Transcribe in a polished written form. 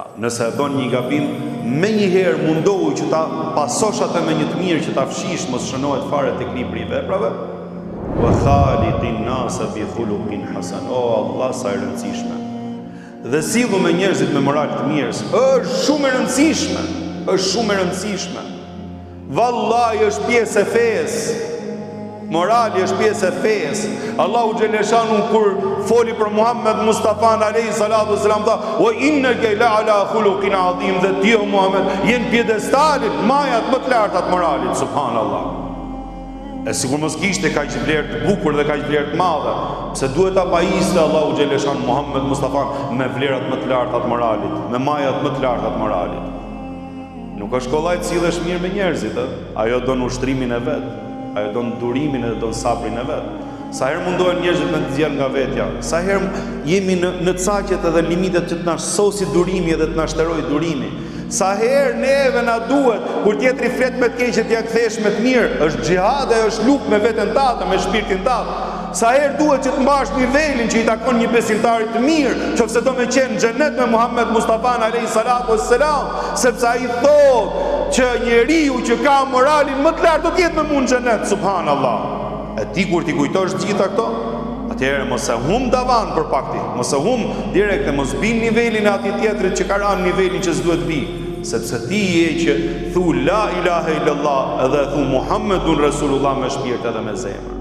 Pra, nëse e bën një gabim, me njëherë mundohu që ta pasosh atë me një të mirë që ta fshish, mos shënohet fare tek libri i veprave. Wa khaliqin nasa bi khuluqin hasan. O Allah, sa e rëndësishme. Dhe sillu me njerëzit me moral të mirë, është shumë e rëndësishme, është shumë e rëndësishme. Vallahi është pjesë e fesë. Morali është pjesë e fesë. Allahu xhaleshanu kur foli për Muhammed Mustafa alayhi salatu wasalam tha: "Wa innaka la'ala khuluqin azim." Dhe ti o Muhammed je në pjedestalin, majat më të larta të moralit, subhanallahu. E sigur mos kishte kaq vlerë të bukur dhe kaq vlerë të madhe, pse duhet ta pajiste Allahu xhaleshanu Muhammed Mustafa me vlerat më të larta të moralit, me majat më të larta të moralit. Nuk është kollaj të sillesh mirë me njerëzit, ajo don ushtrimin e vet. Ajo don durimin e don sabrin e vet. Sa herë mundohen njerëzit me të nxjerr nga vetja, sa herë jemi në caqet edhe limitet që të na sosi durimi edhe të na shteroj durimi. Sa herë neve na duhet kur tjetri flet me të keq t'ia kthesh me të mirë, është xhihad, ajo është luftë me veten tënde, me shpirtin tënd. Sa herë duhet që të mbash nivelin që i takon një besimtarit të mirë, nëse do me qenë në xhenet me Muhammed Mustafa alayhi salatu wassalam, sepse ai thotë që njeriu që ka moralin më të lartë do të jetë me mund xhenet, subhanallahu. E ti kur ti kujtosh gjitha këto, atëherë mos e hum davan për pakti, mos e hum direkt, mos bin nivelin e atij tjetrit që ka rënë nivelin që s'duhet bi, sepse ti je që thu la ilaha illallah edhe thu Muhammedun Rasulullah me shpirt edhe me zemër.